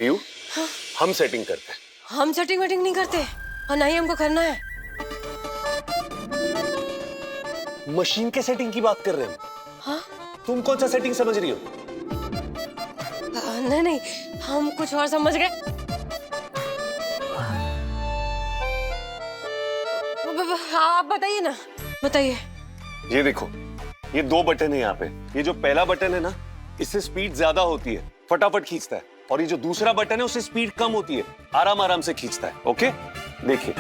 PU, हम setting करते हैं। हम सेटिंग वेटिंग नहीं करते और नहीं हमको करना है। मशीन के सेटिंग की बात कर रहे हैं। हाँ? तुम कौन सा सेटिंग समझ रही हो? नहीं नहीं, हम कुछ और समझ गए। आप बताइए ना, बताइए। ये देखो, ये 2 बटन है यहाँ पे। ये जो पहला बटन है ना, इससे स्पीड ज्यादा होती है, फटाफट खींचता है। और ये जो दूसरा बटन है, उससे स्पीड कम होती है, आराम आराम से खींचता है। ओके, देखिए।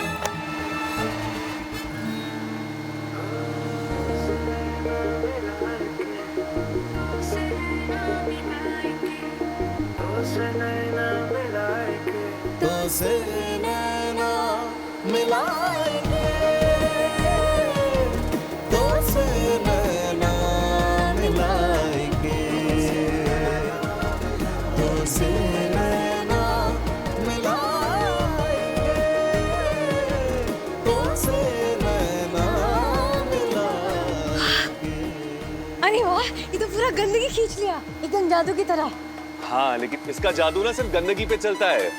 अरे वाह, ये तो पूरा गंदगी खींच लिया, एकदम जादू की तरह। हाँ, लेकिन इसका जादू ना सिर्फ गंदगी पे चलता है,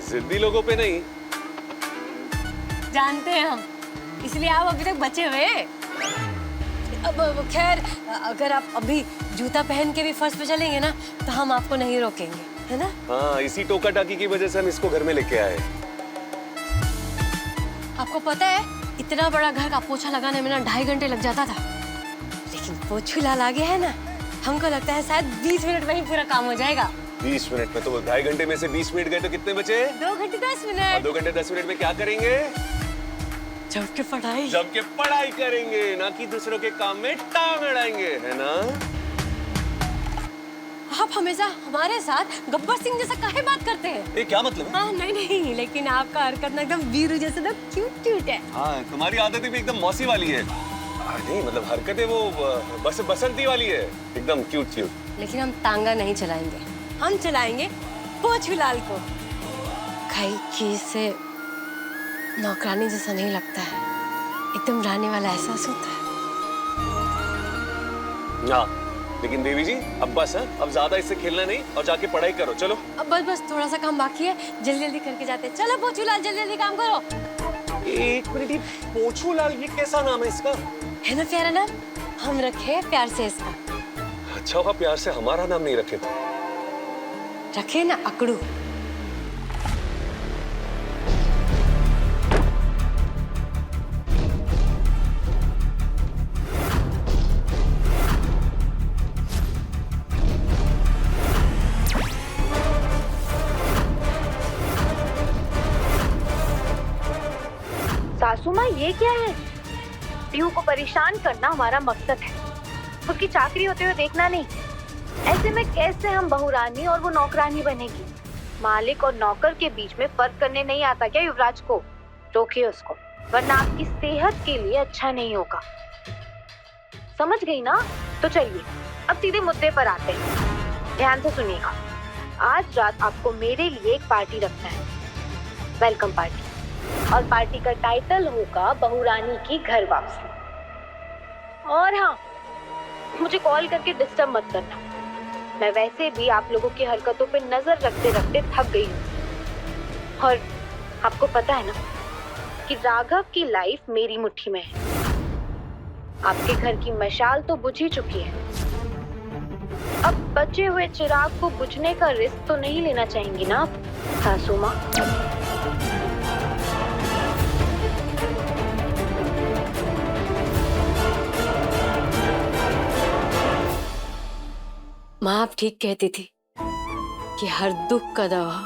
जिद्दी लोगों पे नहीं। जानते हैं हम, इसलिए आप अभी तक बचे हुए। अब खैर, अगर आप अभी जूता पहन के भी फर्श पे चलेंगे ना, तो हम आपको नहीं रोकेंगे, है ना? हाँ, इसी टोका टाकी की वजह से हम इसको घर में लेके आए। आपको पता है, इतना बड़ा घर का पोछा लगाने में ना 2.5 घंटे लग जाता था, लेकिन पोछू लाल आ गया है ना, हमको लगता है शायद 20 मिनट में ही पूरा काम हो जाएगा। 20 मिनट में? तो 2.5 घंटे में से 20 मिनट गए तो कितने बचे? 2 घंटे 10 मिनट। 2 घंटे 10 मिनट में क्या करेंगे? जम के पढ़ाई। जम के पढ़ाई करेंगे, ना कि दूसरों के काम में टांग अड़ाएंगे, है ना? आप हमेशा हमारे साथ गब्बर सिंह जैसा काहे बात करते हैं? ये क्या मतलब है? हाँ, नहीं नहीं, लेकिन आपका हरकत ना एकदम वीरू जैसा ना क्यूट क्यूट है। हाँ, तुम्हारी आदतें भी एकदम मौसी वाली है। नहीं मतलब हरकतें वो बसंती वाली है, एकदम क्यूट क्यूट। लेकिन हम तांगा नहीं चलाएंगे, हम चलाएंगे पोछू लाल को। खाई की से नौकरानी जैसा नहीं लगता है, एकदम रानी वाला एहसास होता है। हाँ, लेकिन देवी जी अब बस है, अब ज्यादा इससे खेलना नहीं और जाके पढ़ाई करो। चलो अब बस बस थोड़ा सा काम बाकी है, जल्दी जल्दी करके जाते हैं। चलो पोछू लाल, जल्दी जल्दी काम करो। 1 मिनट, ये पोछू लाल, ये कैसा नाम है इसका? है ना प्यारा नाम, हम रखे प्यार से इसका। अच्छा हुआ प्यार से हमारा नाम नहीं रखे। रखे ना अकड़ू। सासू माँ, ये क्या है? पीहू को परेशान करना हमारा मकसद है, खुद की चाकरी होते हुए देखना नहीं। ऐसे में कैसे हम बहुरानी और वो नौकरानी बनेगी? मालिक और नौकर के बीच में फर्क करने नहीं आता क्या युवराज को? रोकिए उसको, वरना आपकी सेहत के लिए अच्छा नहीं होगा। समझ गई ना? तो चलिए अब सीधे मुद्दे पर आते हैं। ध्यान से सुनिएगा, आज रात आपको मेरे लिए एक पार्टी रखना है, वेलकम पार्टी। और पार्टी का टाइटल होगा बहुरानी की घर वापसी। और हाँ, मुझे कॉल करके डिस्टर्ब मत करना, मैं वैसे भी आप लोगों की हरकतों पे नजर रखते रखते थक गई हूँ। और आपको पता है ना कि राघव की लाइफ मेरी मुट्ठी में है। आपके घर की मशाल तो बुझ ही चुकी है, अब बचे हुए चिराग को बुझने का रिस्क तो नहीं लेना चाहेंगी ना आप, सासू माँ? माँ आप ठीक कहती थी कि हर दुख का दवा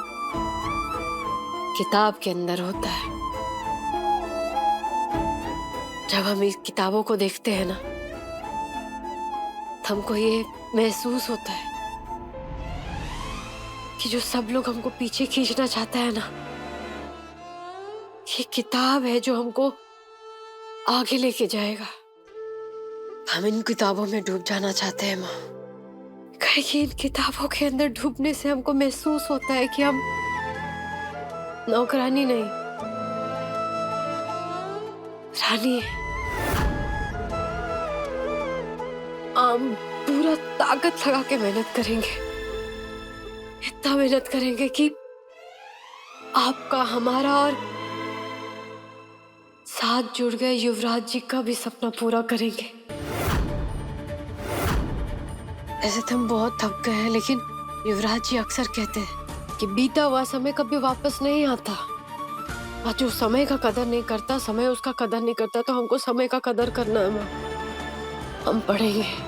किताब के अंदर होता है। जब हम इस किताबों को देखते हैं ना, तो हमको ये महसूस होता है कि जो सब लोग हमको पीछे खींचना चाहता है ना, ये किताब है जो हमको आगे लेके जाएगा। हम इन किताबों में डूब जाना चाहते हैं माँ, कहीं इन किताबों के अंदर डूबने से हमको महसूस होता है कि हम नौकरानी नहीं, रानी है। हम पूरा ताकत लगा के मेहनत करेंगे, इतना मेहनत करेंगे कि आपका, हमारा और साथ जुड़ गए युवराज जी का भी सपना पूरा करेंगे। ऐसे तो हम बहुत थक गए हैं, लेकिन युवराज जी अक्सर कहते हैं कि बीता हुआ समय कभी वापस नहीं आता, और जो समय का कदर नहीं करता, समय उसका कदर नहीं करता, तो हमको समय का कदर करना है माँ। हम पढ़ेंगे।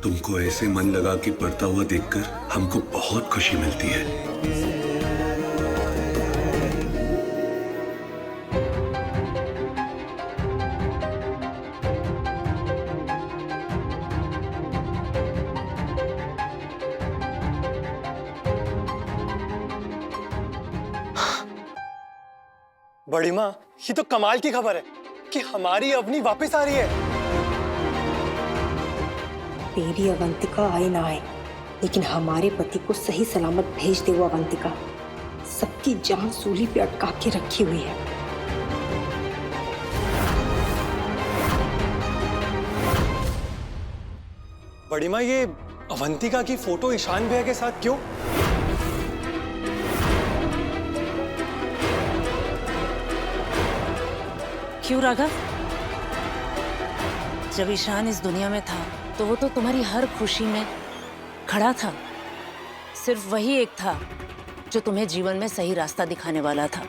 तुमको ऐसे मन लगा के पढ़ता हुआ देखकर हमको बहुत खुशी मिलती है। बड़ी माँ, ये तो कमाल की खबर है कि हमारी अवनी वापस आ रही है। तेरी अवंतिका आए ना आए, लेकिन हमारे पति को सही सलामत भेज दे वो अवंतिका। सबकी जान सूली पे अटका के रखी हुई है। बड़ी माँ, ये अवंतिका की फोटो ईशान भैया के साथ क्यों? क्यों राघव? जब ईशान इस दुनिया में था तो वो तो तुम्हारी हर खुशी में खड़ा था। सिर्फ वही एक था जो तुम्हें जीवन में सही रास्ता दिखाने वाला था।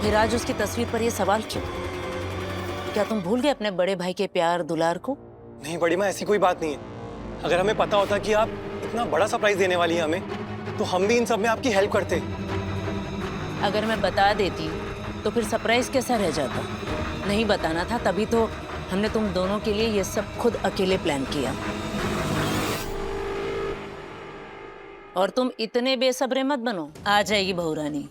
फिर आज उसकी तस्वीर पर ये सवाल क्यों? क्या तुम भूल गए अपने बड़े भाई के प्यार दुलार को? नहीं बड़ी माँ, ऐसी कोई बात नहीं है। अगर हमें पता होता कि आप इतना बड़ा सरप्राइज देने वाली हैं हमें, तो हम भी इन सब में आपकी हेल्प करते। अगर मैं बता देती तो फिर सरप्राइज कैसा रह जाता? नहीं बताना था, तभी तो हमने तुम दोनों के लिए ये सब खुद अकेले प्लान किया। और तुम इतने बेसब्रे मत बनो, आ जाएगी बहुरानी।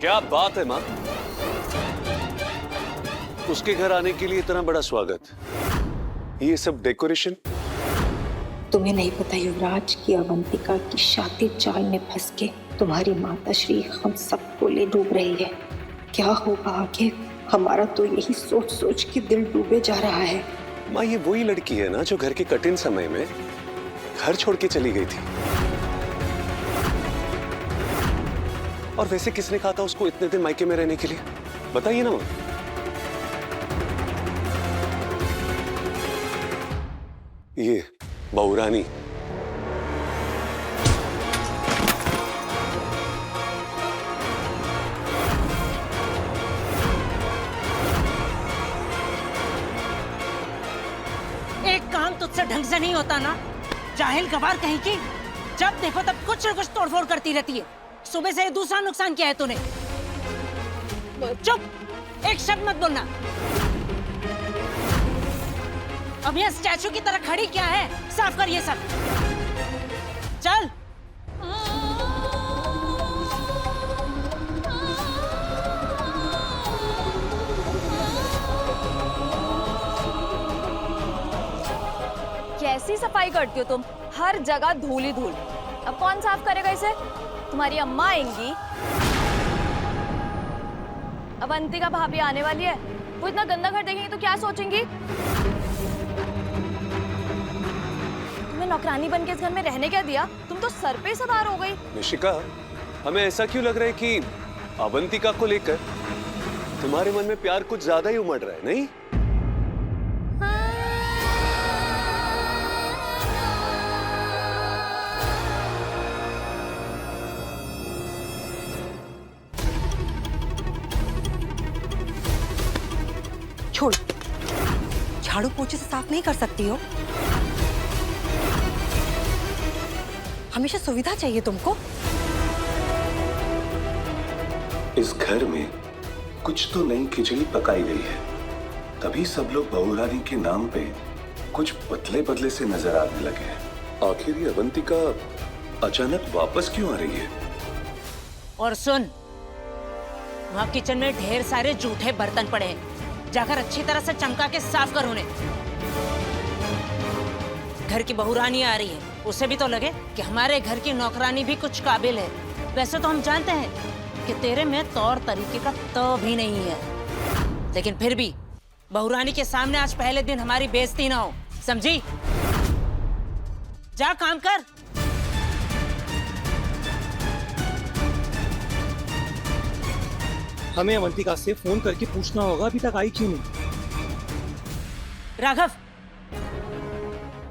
क्या बात है माँ, उसके घर आने के लिए इतना बड़ा स्वागत, ये सब डेकोरेशन। तुम्हें नहीं पता युवराज की अवंतिका की शातिर चाल में फंस के तुम्हारी माता श्री हम सबको ले डूब रही है। क्या होगा आगे, हमारा तो यही सोच सोच के दिल डूबे जा रहा है। माँ, ये वही लड़की है ना जो घर के कठिन समय में घर छोड़ के चली गई थी। और वैसे किसने कहा था उसको इतने दिन मायके में रहने के लिए? बताइए ना माँ। ये बहुरानी। एक काम तुझसे ढंग से नहीं होता ना, जाहिल गवार कहीं की। जब देखो तब कुछ न कुछ तोड़फोड़ करती रहती है। सुबह से दूसरा नुकसान किया है तूने। चुप, एक शब्द मत बोलना। अब ये स्टैचू की तरह खड़ी क्या है? साफ कर ये सब। चल। कैसी सफाई करती हो तुम? हर जगह धूल ही धूल। अब कौन साफ करेगा इसे? तुम्हारी अम्मा आएंगी। अवंतिका भाभी आने वाली है, वो इतना गंदा घर देखेंगी तो क्या सोचेंगी? तुम्हें नौकरानी बन के इस घर में रहने क्या दिया? तुम तो सर पे सवार हो गई। निशिका, हमें ऐसा क्यों लग रहा है कि अवंतिका को लेकर तुम्हारे मन में प्यार कुछ ज्यादा ही उमड़ रहा है, नहीं? छोड़, झाड़ू पोछे से साफ नहीं कर सकती हो? हमेशा सुविधा चाहिए तुमको। इस घर में कुछ तो नई खिचड़ी पकाई गई है, तभी सब लोग बहुरानी के नाम पे कुछ पतले पतले से नजर आने लगे हैं। आखिर ये अवंतिका अचानक वापस क्यों आ रही है? और सुन, वहाँ किचन में ढेर सारे जूठे बर्तन पड़े हैं, जाकर अच्छी तरह से चमका के साफ कर उन्हें। घर की बहुरानी आ रही है, उसे भी तो लगे कि हमारे घर की नौकरानी भी कुछ काबिल है। वैसे तो हम जानते हैं कि तेरे में तौर तरीके का तो भी नहीं है, लेकिन फिर भी बहुरानी के सामने आज पहले दिन हमारी बेइज्जती ना हो, समझी? जा काम कर। हमें अवंतिका से फोन करके पूछना होगा अभी तक आई क्यों नहीं। राघव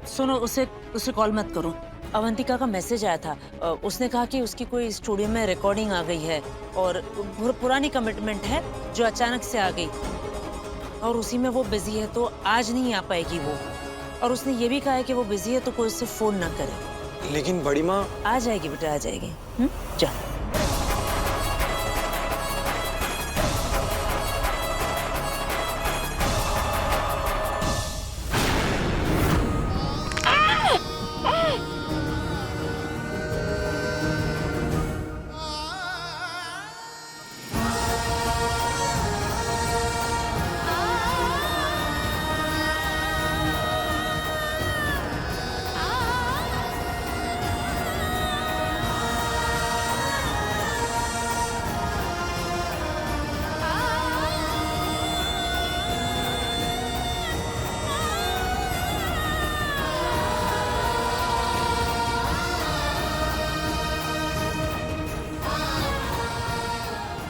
सुनो, उसे कॉल मत करो। अवंतिका का मैसेज आया था, उसने कहा कि उसकी कोई स्टूडियो में रिकॉर्डिंग आ गई है और पुरानी कमिटमेंट है जो अचानक से आ गई और उसी में वो बिजी है, तो आज नहीं आ पाएगी वो। और उसने ये भी कहा है कि वो बिजी है तो कोई उससे फोन ना करे। लेकिन बड़ी माँ। आ जाएगी बेटा, आ जाएगी। जा।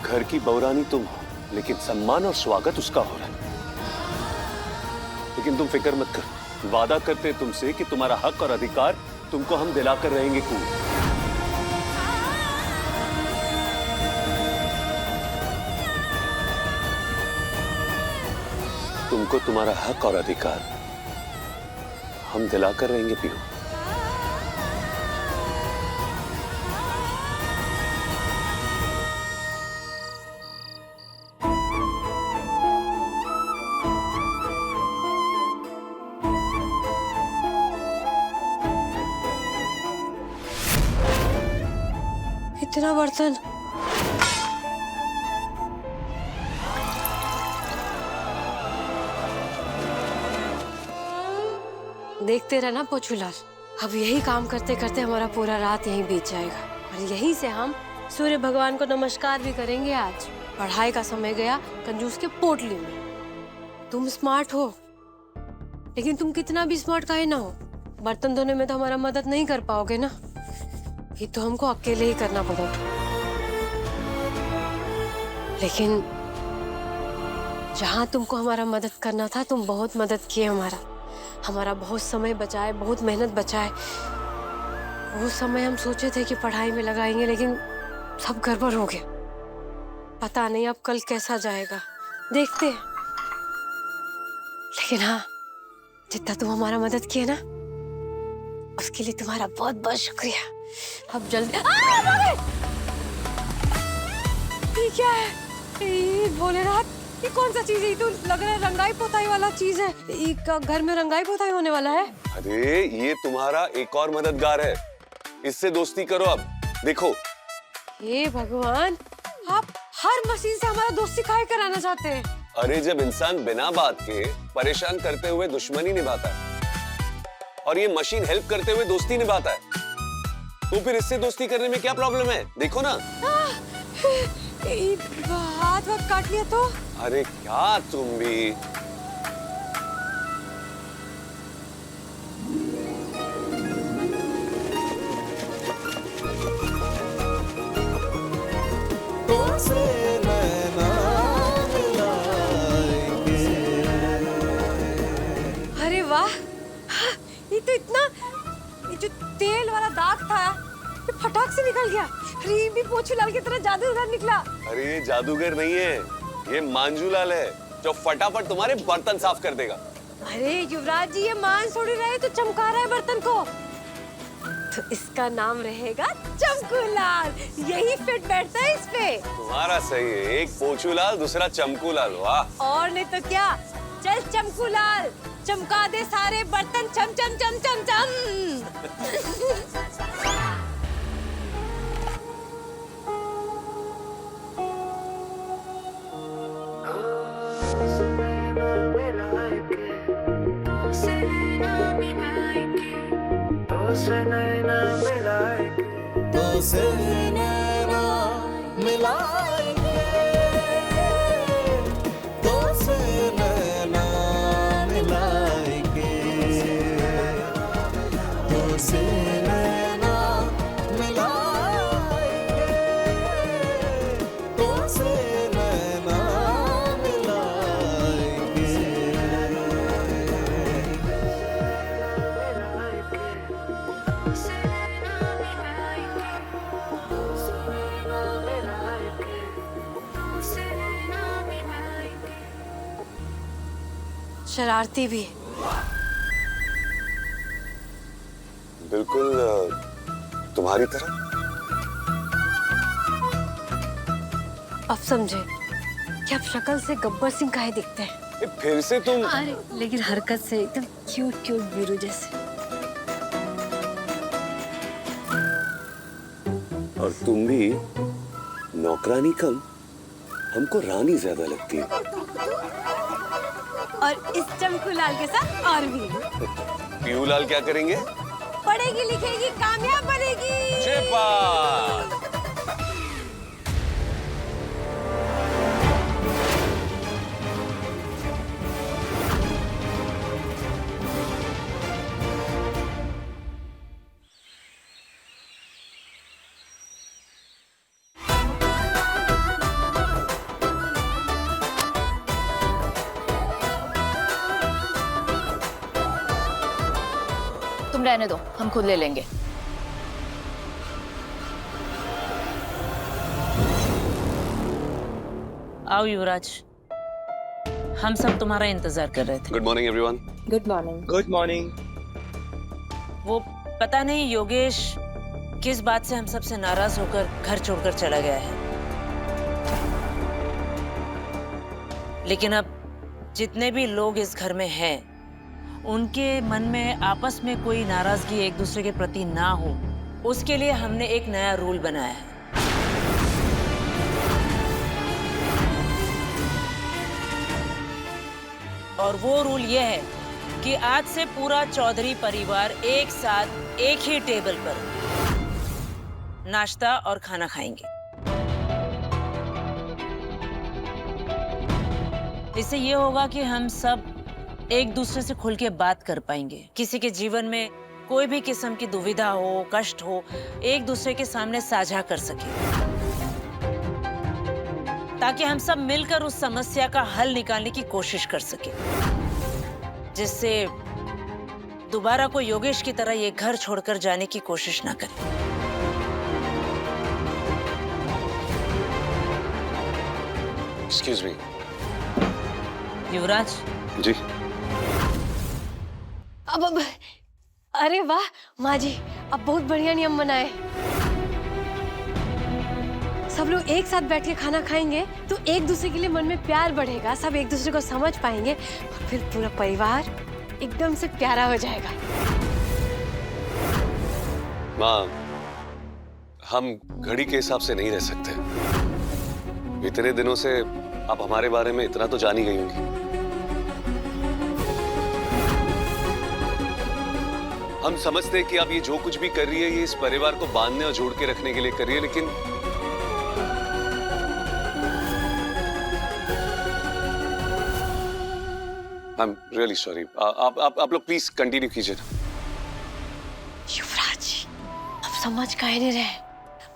घर की बहुरानी तुम हो, लेकिन सम्मान और स्वागत उसका हो रहा है। लेकिन तुम फिक्र मत करो, वादा करते तुमसे कि तुम्हारा हक और अधिकार तुमको हम दिलाकर रहेंगे कूल। तुमको तुम्हारा हक और अधिकार हम दिलाकर रहेंगे पीहू। इतना बर्तन। देखते रहना पोछूलाल, अब यही काम करते करते हमारा पूरा रात यहीं बीत जाएगा और यहीं से हम सूर्य भगवान को नमस्कार भी करेंगे। आज पढ़ाई का समय गया कंजूस के पोटली में। तुम स्मार्ट हो, लेकिन तुम कितना भी स्मार्ट काहे ना हो, बर्तन धोने में तो हमारा मदद नहीं कर पाओगे ना। ये तो हमको अकेले ही करना पड़ेगा। लेकिन जहां तुमको हमारा मदद करना था, तुम बहुत मदद किए हमारा बहुत समय बचाए, बहुत मेहनत बचाए। वो समय हम सोचे थे कि पढ़ाई में लगाएंगे, लेकिन सब गड़बड़ हो गया। पता नहीं अब कल कैसा जाएगा, देखते हैं। लेकिन हाँ, जितना तुम हमारा मदद किए ना, उसके लिए तुम्हारा बहुत बहुत शुक्रिया। अब जल्दी ये क्या है? ये भोलेनाथ, ये कौन सा चीज है? ये तो लग रहा है रंगाई पोताई वाला चीज है। ये घर में रंगाई पोताई होने वाला है। अरे ये तुम्हारा एक और मददगार है, इससे दोस्ती करो। अब देखो, हे भगवान, आप हर मशीन से हमारा दोस्ती काहे कराना चाहते हैं? अरे जब इंसान बिना बात के परेशान करते हुए दुश्मनी निभाता है और ये मशीन हेल्प करते हुए दोस्ती निभाता है, तो फिर इससे दोस्ती करने में क्या प्रॉब्लम है? देखो ना। हाथ काट लिया तो? अरे क्या तुम भी। अरे वाह, ये तो इतना, ये जो तेल वाला दाग था ये फटाक से निकल गया। अरे ये भी पोछूलाल की तरह जादूगर निकला। अरे ये जादूगर नहीं है, ये मांजूलाल है जो फटाफट तुम्हारे बर्तन साफ कर देगा। अरे युवराज जी, ये मान थोड़ी रहे तो चमका रहा है बर्तन को, तो इसका नाम रहेगा चमकूलाल। यही फिट बैठता है इस पे। तुम्हारा सही है, एक पोछूलाल दूसरा चमकूलाल। वाह। और नहीं तो क्या। चल चमकूलाल, चमका दे सारे बर्तन, चम चम चम चम चम। Say, शरारती भी। बिल्कुल तुम्हारी तरह। अब समझे कि आप शक्ल से गब्बर सिंह काहे दिखते हैं। फिर से तुम। अरे लेकिन हरकत से एकदम क्यूट क्यूट वीरू जैसे। और तुम भी नौकरानी कम, हमको रानी ज्यादा लगती है। और इस चमकूलाल के साथ और भी। पीहूलाल क्या करेंगे? पढ़ेगी लिखेगी कामयाब बनेगी। चेपा। तुम रहने दो, हम खुद ले लेंगे। आओ युवराज, हम सब तुम्हारा इंतजार कर रहे थे। Good morning everyone. Good morning. Good morning. वो पता नहीं योगेश किस बात से हम सब से नाराज होकर घर छोड़कर चला गया है, लेकिन अब जितने भी लोग इस घर में हैं, उनके मन में आपस में कोई नाराजगी एक दूसरे के प्रति ना हो, उसके लिए हमने एक नया रूल बनाया है। और वो रूल ये है कि आज से पूरा चौधरी परिवार एक साथ एक ही टेबल पर नाश्ता और खाना खाएंगे। इससे ये होगा कि हम सब एक दूसरे से खुल के बात कर पाएंगे। किसी के जीवन में कोई भी किस्म की दुविधा हो, कष्ट हो, एक दूसरे के सामने साझा कर सके, ताकि हम सब मिलकर उस समस्या का हल निकालने की कोशिश कर सके, जिससे दोबारा कोई योगेश की तरह ये घर छोड़कर जाने की कोशिश ना करे। Excuse me. युवराज जी। अब अरे वाह माँ जी, अब बहुत बढ़िया नियम बनाए। सब लोग एक साथ बैठ के खाना खाएंगे तो एक दूसरे के लिए मन में प्यार बढ़ेगा, सब एक दूसरे को समझ पाएंगे और फिर पूरा परिवार एकदम से प्यारा हो जाएगा। माँ, हम घड़ी के हिसाब से नहीं रह सकते। इतने दिनों से आप हमारे बारे में इतना तो जान ही गई होंगी। हम समझते हैं कि आप ये जो कुछ भी कर रही है, ये इस परिवार को बांधने और जोड़ के रखने के लिए कर रही है, लेकिन आई एम रियली सॉरी। आप लोग प्लीज कंटिन्यू कीजिए। युवराज, अब समझ काहे नहीं रहे।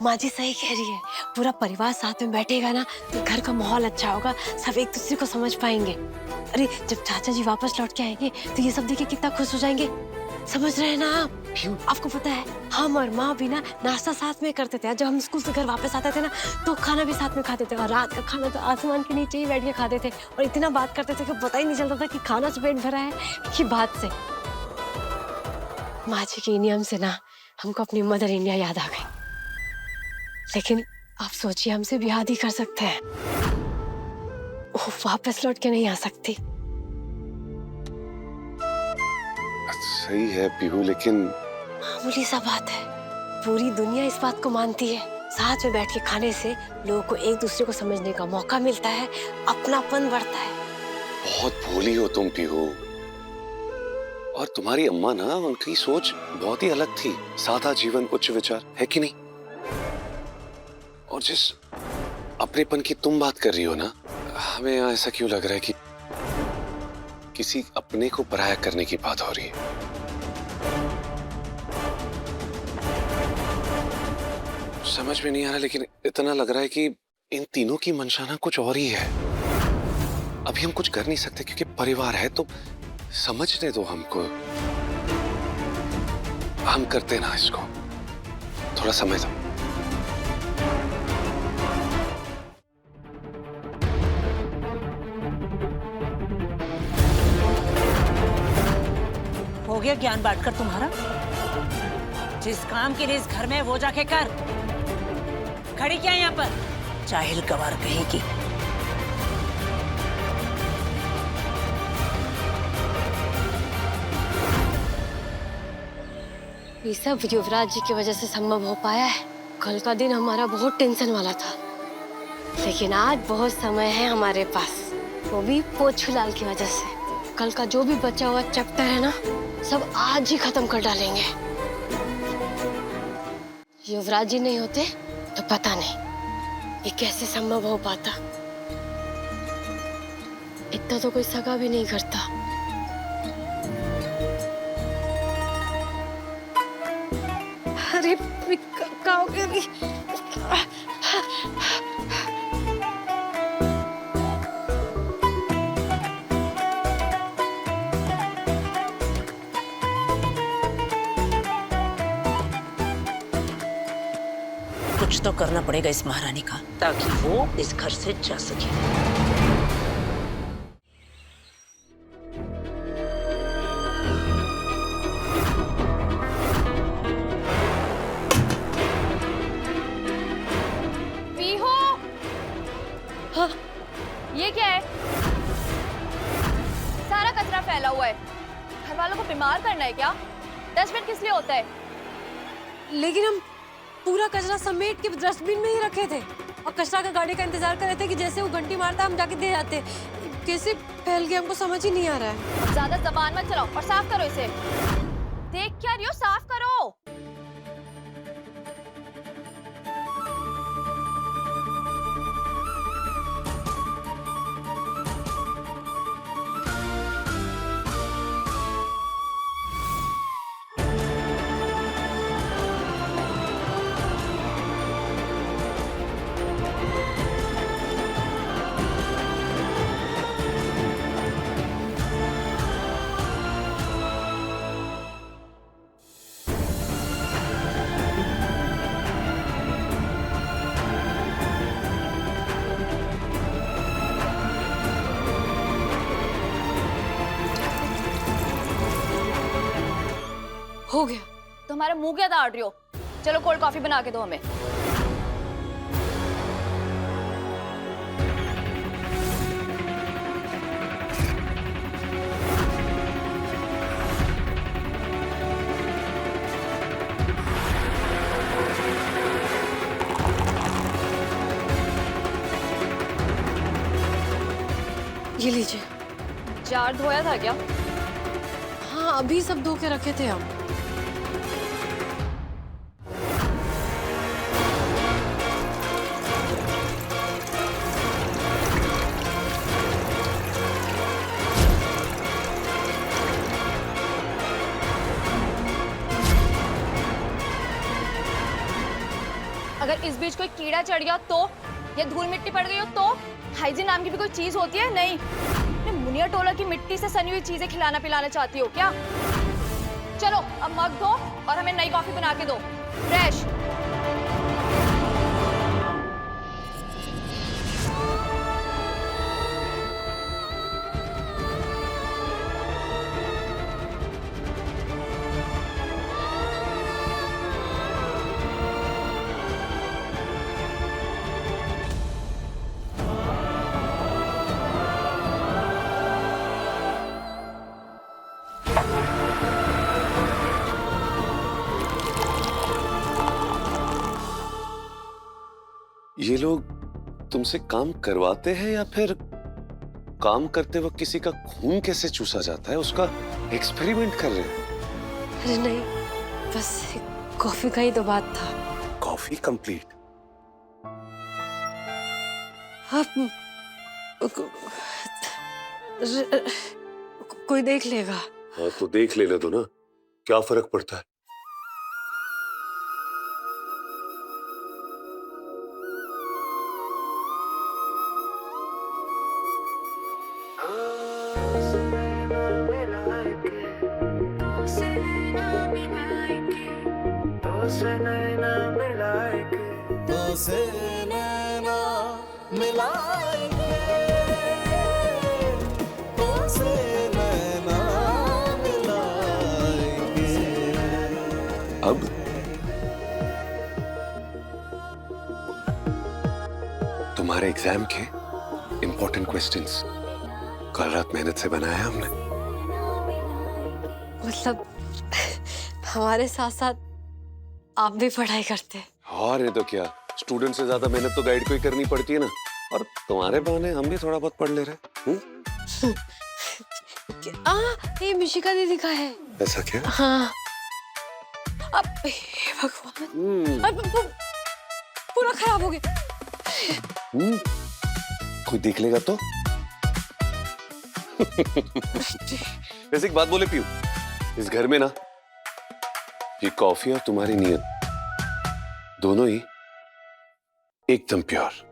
माँ जी सही कह रही है, पूरा परिवार साथ में बैठेगा ना तो घर का माहौल अच्छा होगा, सब एक दूसरे को समझ पाएंगे। अरे जब चाचा जी वापस लौट के आएंगे तो ये सब देख के कितना खुश हो जाएंगे, समझ रहे हैं ना आप? आपको पता है हम और माँ भी ना नाश्ता साथ में करते थे। जब हम स्कूल से घर वापस आते थे ना तो खाना भी साथ में खाते थे, और रात का खाना तो आसमान के नीचे ही बैठ के खाते थे, और इतना बात करते थे कि पता ही नहीं चलता था कि खाना से पेट भरा है कि बात से। माँ जी के नियम से ना हमको अपनी मदर इंडिया याद आ गई। लेकिन आप सोचिए, हमसे भी याद ही कर सकते हैं, वो वापस लौट के नहीं आ सकती। सही है पीहू, लेकिन मामूली सा बात है, पूरी दुनिया इस बात को मानती है। साथ में बैठ के खाने से लोगों को एक दूसरे को समझने का मौका मिलता है, अपनापन बढ़ता है। बहुत भोली हो तुम पीहू। और तुम्हारी अम्मा ना, उनकी सोच बहुत ही अलग थी। सादा जीवन उच्च विचार, है कि नहीं? और जिस अपनेपन की तुम बात कर रही हो ना, हमें यहाँ ऐसा क्यों लग रहा है कि किसी अपने को पराया करने की बात हो रही है। समझ में नहीं आ रहा, लेकिन इतना लग रहा है कि इन तीनों की मंशा ना कुछ और ही है। अभी हम कुछ कर नहीं सकते क्योंकि परिवार है, तो समझने दो हमको। हम करते ना इसको, थोड़ा समय दो। हो गया ज्ञान बांटकर तुम्हारा? जिस काम के लिए इस घर में है वो जाके कर। खड़ी क्या यहाँ पर, जाहिल गवार कहेगी। ये सब युवराज जी की वजह से संभव हो पाया है। कल का दिन हमारा बहुत टेंशन वाला था, लेकिन आज बहुत समय है हमारे पास, वो भी पोछूलाल की वजह से। कल का जो भी बचा हुआ चैप्टर है ना, सब आज ही खत्म कर डालेंगे। युवराज जी नहीं होते तो पता नहीं ये कैसे संभव हो पाता। इतना तो कोई सगा भी नहीं करता। अरे क्या हो गया? कुछ तो करना पड़ेगा इस महारानी का, ताकि वो इस घर से जा सके। हाँ, ये क्या है? सारा कचरा फैला हुआ है। घर वालों को बीमार करना है क्या? डस्टबिन किस लिए होता है? लेकिन हम पूरा कचरा समेट के डस्टबिन में ही रखे थे और कचरा का गाड़ी का इंतजार कर रहे थे कि जैसे वो घंटी मारता हम जाके दे जाते। कैसे फैल गया हमको समझ ही नहीं आ रहा है। ज्यादा जबान मत चलाओ और साफ करो इसे। देख क्या रही हो, साफ करो। हो गया। तुम्हारा मुंह क्या दाड़ रही हो? चलो कोल्ड कॉफी बना के दो हमें। ये लीजिए। जार धोया था क्या? हाँ, अभी सब धो के रखे थे हम। अगर इस बीच कोई कीड़ा चढ़ गया तो, या धूल मिट्टी पड़ गई हो तो? हाइजीन नाम की भी कोई चीज होती है? नहीं। मुनिया टोला की मिट्टी से सनी हुई चीजें खिलाना पिलाना चाहती हो क्या? चलो अब मग दो और हमें नई कॉफी बना के दो, फ्रेश। ये लोग तुमसे काम करवाते हैं या फिर काम करते वक्त किसी का खून कैसे चूसा जाता है उसका एक्सपेरिमेंट कर रहे हैं। अरे नहीं, बस कॉफी का ही तो बात था। Coffee complete. अब कोई देख लेगा। हाँ तो देख लेने दो ना, क्या फर्क पड़ता है। अब तुम्हारे एग्जाम के इंपॉर्टेंट क्वेश्चंस कल रात मेहनत से बनाया हमने। मतलब हमारे साथ साथ आप भी पढ़ाई करते हैं। और नहीं तो क्या, स्टूडेंट से ज्यादा मेहनत तो गाइड को ही करनी पड़ती है ना। और तुम्हारे बहाने हम भी थोड़ा बहुत पढ़ ले रहे हैं। ये मिशिका दीदी का है। ऐसा क्या? हाँ। अब हे भगवान, अब पूरा खराब हो गया। कोई देख लेगा तो। वैसे एक बात बोले पीयू, इस घर में ना ये कॉफी और तुम्हारी नीयत दोनों ही एकदम प्योर।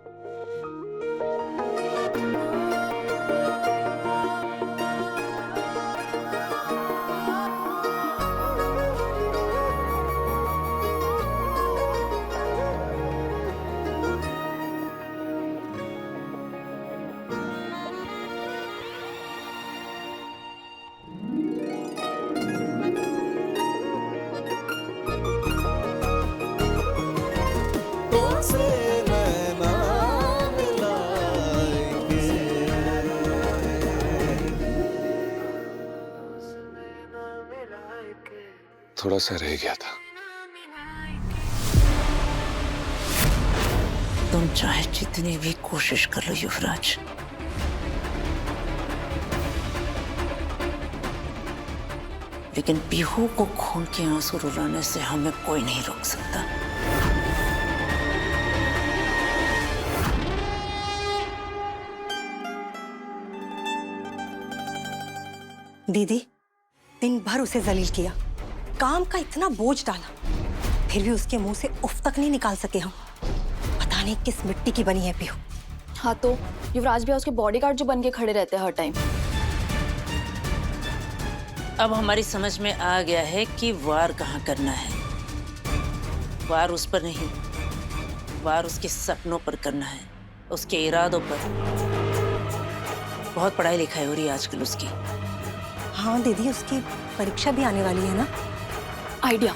थोड़ा सा रह गया था। तुम चाहे जितनी भी कोशिश कर लो युवराज, लेकिन पीहू को खून के आंसू रुलाने से हमें कोई नहीं रोक सकता। दीदी, दिन भर उसे जलील किया, काम का इतना बोझ डाला, फिर भी उसके मुंह से उफ तक नहीं निकाल सके हम। पता नहीं किस मिट्टी की बनी है पीहू। हाँ तो युवराज भैया उसके बॉडीगार्ड जो बन के खड़े रहते हैं हर टाइम। अब हमारी समझ में आ गया है कि वार कहाँ करना है। वार उस पर नहीं, वार उसके सपनों पर करना है, उसके इरादों पर। बहुत पढ़ाई लिखाई हो रही है आजकल उसकी। हाँ दीदी, उसकी परीक्षा भी आने वाली है ना। आइडिया,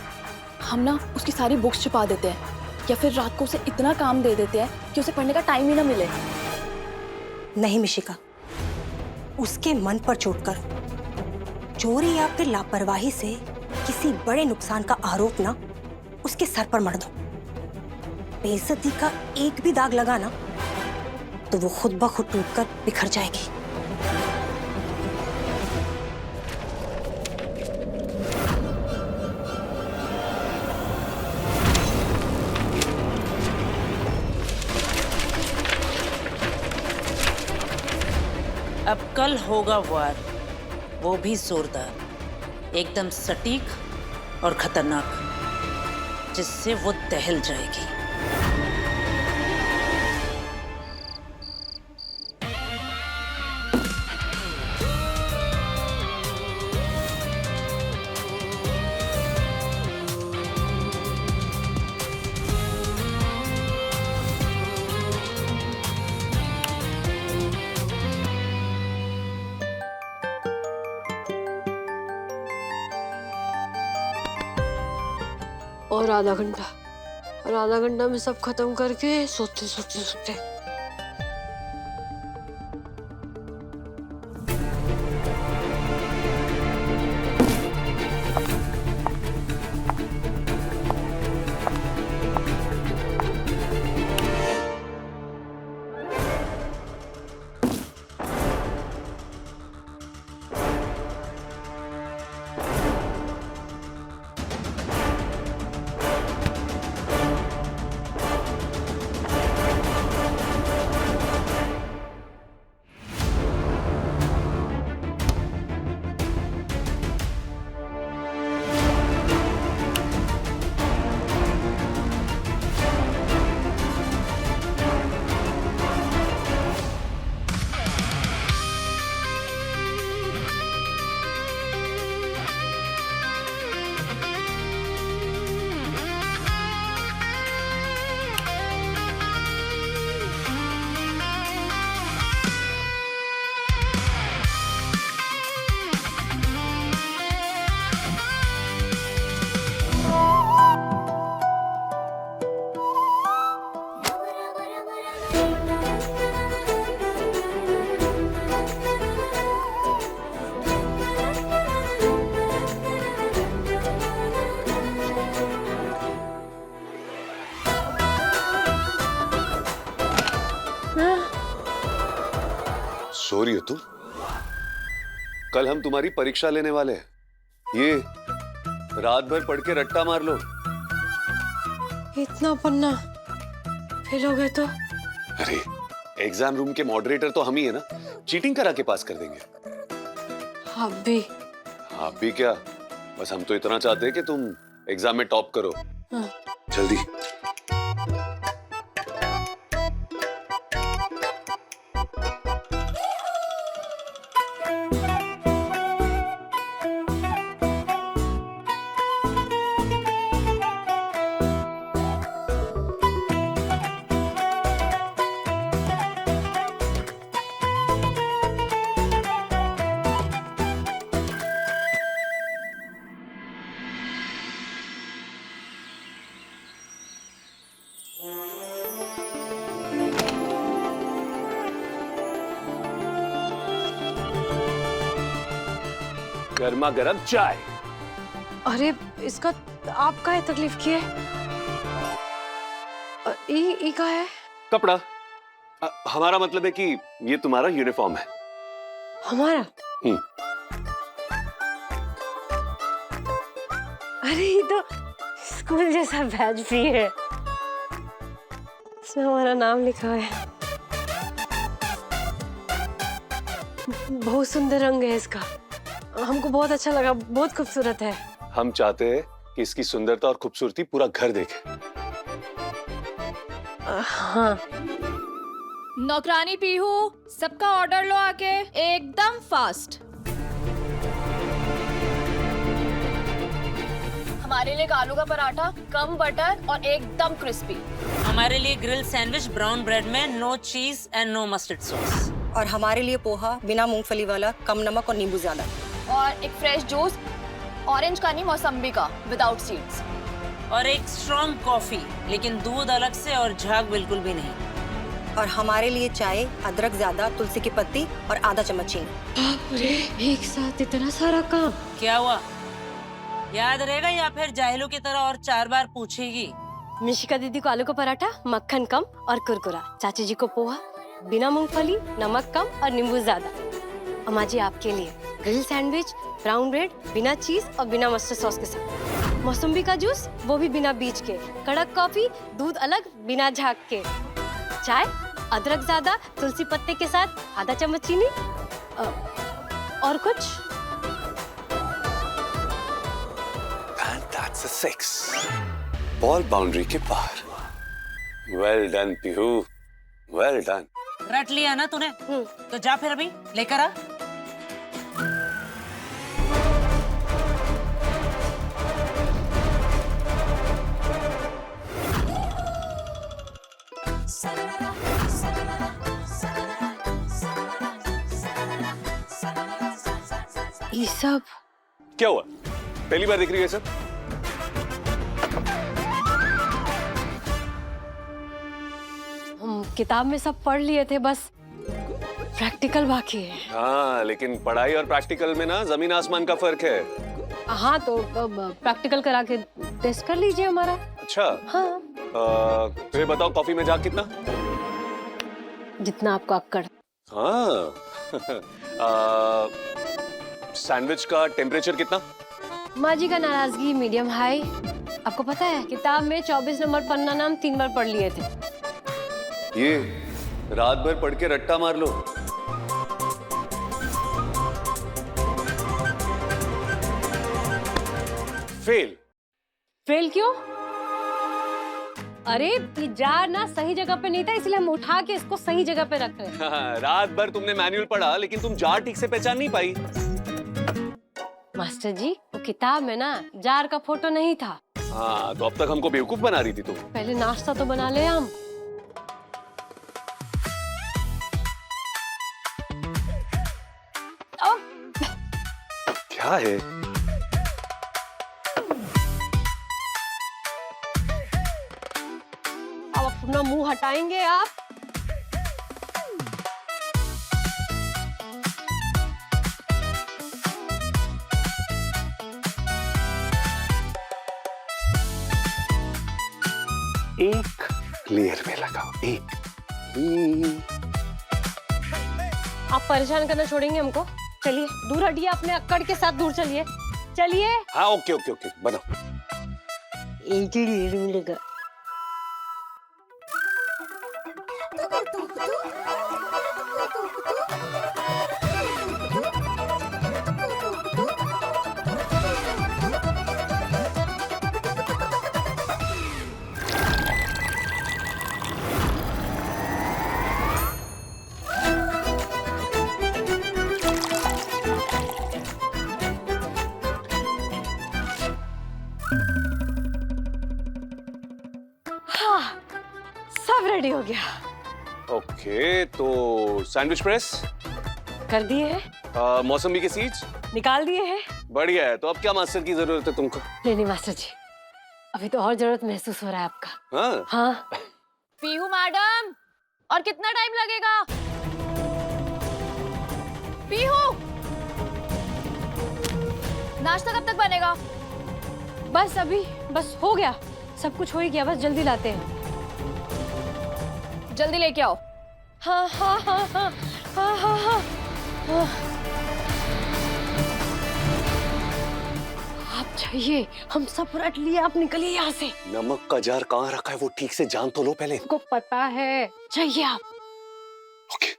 हम ना उसकी सारी बुक्स छुपा देते हैं या फिर रात को उसे इतना काम दे देते हैं कि उसे पढ़ने का टाइम ही ना मिले। नहीं मिशिका, उसके मन पर चोट कर चोरी या फिर लापरवाही से किसी बड़े नुकसान का आरोप ना उसके सर पर मढ़ दो। बेइज्जती का एक भी दाग लगा ना तो वो खुद ब खुद टूटकर बिखर जाएगी। अब कल होगा वार, वो भी जोरदार, एकदम सटीक और खतरनाक, जिससे वो दहल जाएगी। और आधा घंटा में सब खत्म करके सोते सोते सोते। सो रही हो तुम? कल हम तुम्हारी परीक्षा लेने वाले हैं। ये रात भर पढ़ के रट्टा मार लो। इतना पन्ना फेल हो गए तो? अरे एग्जाम रूम के मॉडरेटर तो हम ही है ना, चीटिंग करा के पास कर देंगे। आप भी क्या, बस हम तो इतना चाहते हैं कि तुम एग्जाम में टॉप करो। हाँ। जल्दी। गर्मा गर्म चाय। अरे इसका आप काहे तकलीफ किए? ई का है? कपड़ा। हमारा मतलब है कि ये तुम्हारा यूनिफॉर्म है। हमारा? अरे ये तो स्कूल जैसा बैज भी है, इसमें हमारा नाम लिखा है। बहुत सुंदर रंग है इसका, हमको बहुत अच्छा लगा, बहुत खूबसूरत है। हम चाहते हैं कि इसकी सुंदरता और खूबसूरती पूरा घर देखे। हाँ। नौकरानी पीहू, सबका ऑर्डर लो आके, एकदम फास्ट। हमारे लिए आलू का पराठा, कम बटर और एकदम क्रिस्पी। हमारे लिए ग्रिल सैंडविच ब्राउन ब्रेड में नो चीज एंड नो मस्टर्ड सॉस। और हमारे लिए पोहा बिना मूंगफली वाला, कम नमक और नींबू ज्यादा। और एक फ्रेश जूस, ऑरेंज का नहीं मौसम्बी का, विदाउट सीड्स। और एक स्ट्रॉन्ग कॉफी, लेकिन दूध अलग से और झाग बिल्कुल भी नहीं। और हमारे लिए चाय, अदरक ज्यादा, तुलसी की पत्ती और आधा चम्मच चीनी। बाप रे, एक साथ इतना सारा काम। क्या हुआ, याद रहेगा या फिर जाहिलों की तरह और 4 बार पूछेगी? मिशिका दीदी को आलू का पराठा, मक्खन कम और कुरकुरा। चाची जी को पोहा, बिना मूंगफली, नमक कम और नींबू ज्यादा। अम्मा जी आपके लिए ग्रिल सैंडविच, ब्राउन ब्रेड, बिना चीज और बिना मस्टर्ड सॉस के साथ। मौसम्बी का जूस, वो भी बिना बीज के। कड़क कॉफी, दूध अलग, बिना झाग के। चाय, अदरक ज्यादा, तुलसी पत्ते के साथ, आधा चम्मच चीनी। और कुछ? And that's a 6. Ball boundary के बाहर। Well done, Pihu. Well done. रट लिया ना तूने? तो जा फिर अभी लेकर आ। ये सब क्या हुआ, पहली बार देख रही है सब? हम किताब में सब पढ़ लिए थे, बस प्रैक्टिकल बाकी है। हाँ, लेकिन पढ़ाई और प्रैक्टिकल में ना जमीन आसमान का फर्क है। हाँ तो प्रैक्टिकल करा के टेस्ट कर लीजिए हमारा। अच्छा। हाँ। तो ये बताओ, कॉफी में झाग कितना? जितना आपको अक्कड़। हाँ। सैंडविच का टेम्परेचर कितना? माँ जी का नाराजगी मीडियम हाई। आपको पता है किताब में 24 नंबर पन्ना नाम 3 बार पढ़ लिए थे। ये रात भर पढ़ के रट्टा मार लो। फेल। फेल क्यों? अरे ये जार ना सही जगह पे नहीं था, इसलिए हम उठा के इसको सही जगह पे रख रहे हैं। हाँ, रात भर तुमने मैनुअल पढ़ा, लेकिन तुम जार ठीक से पहचान नहीं पाई। मास्टर जी, वो किताब में ना जार का फोटो नहीं था। हाँ, तो अब तक हमको बेवकूफ बना रही थी तुम। पहले नाश्ता तो बना ले हम। क्या है? अब अपना मुंह हटाएंगे आप? एक लेयर में लगाओ, एक। आप परेशान करना छोड़ेंगे हमको? चलिए दूर हटिए, अपने अक्कड़ के साथ दूर चलिए। चलिए। हाँ ओके ओके ओके बनाओ। मिलेगा। हाँ, सब रेडी हो गया। ओके तो सैंडविच प्रेस, कर दिए हैं, मौसमी के सीड्स निकाल दिए हैं। बढ़िया है। तो अब क्या मास्टर की जरूरत है तुमको? नहीं नहीं मास्टर जी, अभी तो और जरूरत महसूस हो रहा है आपका। हाँ हाँ। पीहू मैडम, और कितना टाइम लगेगा? पीहू, नाश्ता कब तक बनेगा? बस अभी, बस हो गया, सब कुछ हो ही गया, बस जल्दी लाते हैं। जल्दी लेके आओ। हाँ हाँ हाँ हाँ हाँ हाँ हाँ हाँ। आप जाइए, हम सब रट लिए, आप निकलिए यहाँ से। नमक का जार कहाँ रखा है वो ठीक से जान तो लो पहले। को पता है, जाइए आप। ओके।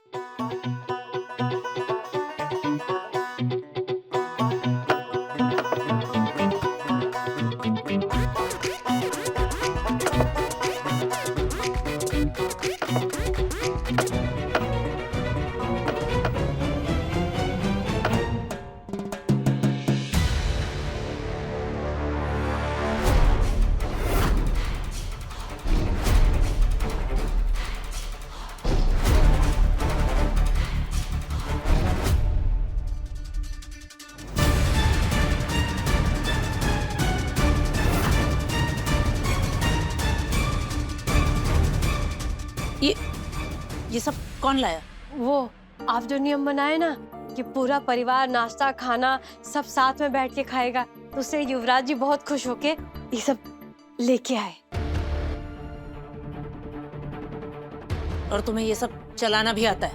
ये सब कौन लाया? वो आप जो नियम बनाए ना कि पूरा परिवार नाश्ता खाना सब साथ में बैठ के खाएगा, तो उससे युवराज जी बहुत खुश होके ये सब लेके आए। और तुम्हें ये सब चलाना भी आता है?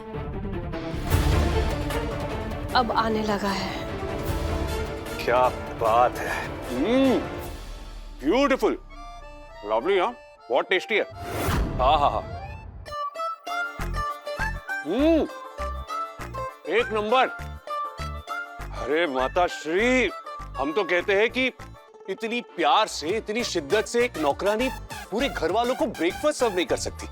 अब आने लगा है। क्या बात है। Beautiful, lovely. हाँ बहुत टेस्टी है। हाँ हाँ हाँ। एक नंबर। अरे माता श्री, हम तो कहते हैं कि इतनी प्यार से, इतनी शिद्दत से एक नौकरानी पूरे घर वालों को ब्रेकफास्ट सर्व नहीं कर सकती।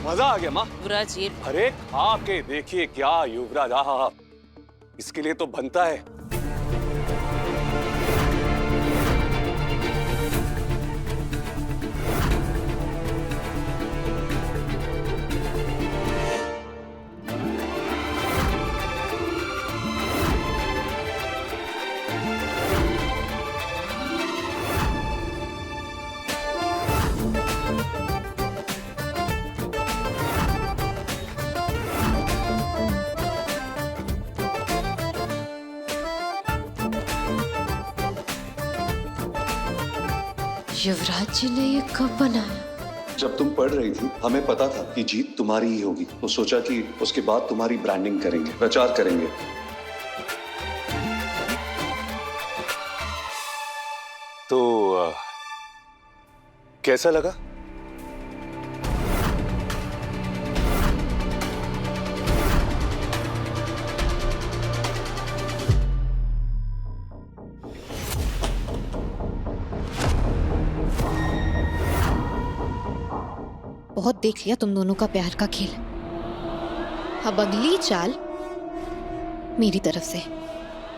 मजा आ गया माँ। युवराज ये अरे खा के देखिए क्या युवराज, आहा, इसके लिए तो बनता है। युवराज जी ने ये कब बनाया? जब तुम पढ़ रही थी हमें पता था कि जीत तुम्हारी ही होगी, तो सोचा कि उसके बाद तुम्हारी ब्रांडिंग करेंगे, प्रचार करेंगे। तो कैसा लगा? बहुत देख लिया तुम दोनों का प्यार का खेल। अब अगली चाल मेरी तरफ से।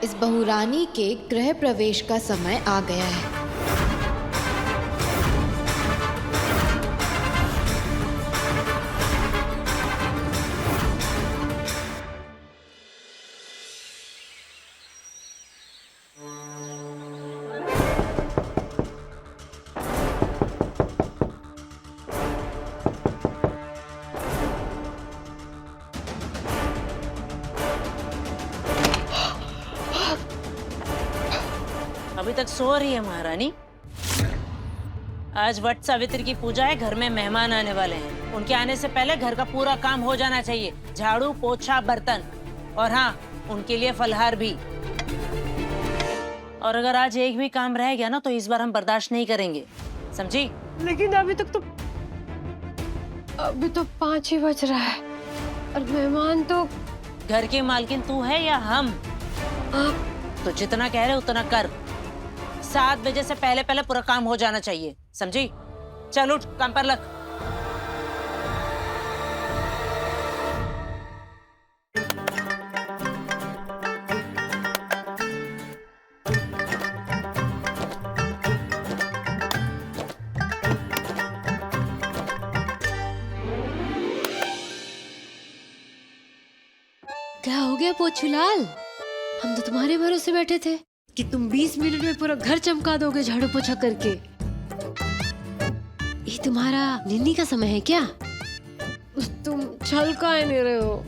इस बहुरानी के गृह प्रवेश का समय आ गया है। अभी तक सो रही है महारानी? आज वट सावित्री की पूजा है, घर में मेहमान आने वाले हैं। उनके आने से पहले घर का पूरा काम हो जाना चाहिए, झाड़ू पोछा बर्तन, और हाँ, उनके लिए फलहार भी। और अगर आज एक भी काम रह गया ना तो इस बार हम बर्दाश्त नहीं करेंगे, समझी? लेकिन अभी तो 5 ही बज रहा है और मेहमान तो। घर की मालकिन तू है या हम? आप तो जितना कह रहे उतना कर। 7 बजे से पहले पहले पूरा काम हो जाना चाहिए, समझी? चल उठ, काम पर लग। क्या हो गया पोछूलाल? हम तो तुम्हारे भरोसे बैठे थे कि तुम 20 मिनट में पूरा घर चमका दोगे झाड़ू पोछा करके। ये तुम्हारा निन्नी का समय है क्या? तुम चल काहे नहीं रहे हो?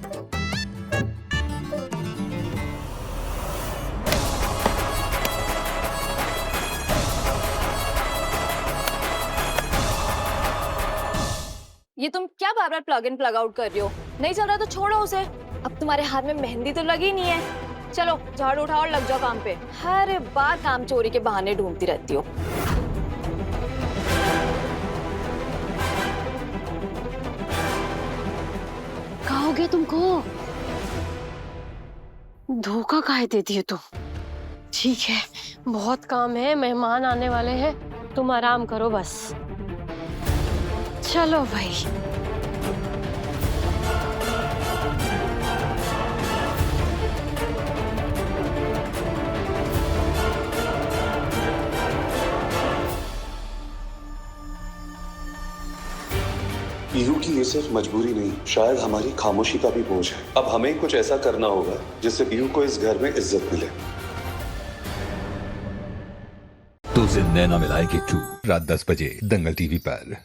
ये तुम क्या बार बार प्लग इन प्लग आउट कर रही हो? नहीं चल रहा तो छोड़ो उसे। अब तुम्हारे हाथ में मेहंदी तो लगी नहीं है। चलो झाड़ू उठाओ और लग जाओ काम पे। हर बार काम चोरी के बहाने ढूंढती रहती हो। क्या हो गया तुमको? धोखा काहे देती है तुम? ठीक है, बहुत काम है, मेहमान आने वाले हैं, तुम आराम करो बस। चलो भाई। पीहू की ये सिर्फ मजबूरी नहीं, शायद हमारी खामोशी का भी बोझ है। अब हमें कुछ ऐसा करना होगा जिससे पीहू को इस घर में इज्जत मिले। तुझे नैना मिलाएगी 2 रात 10 बजे दंगल टीवी पर।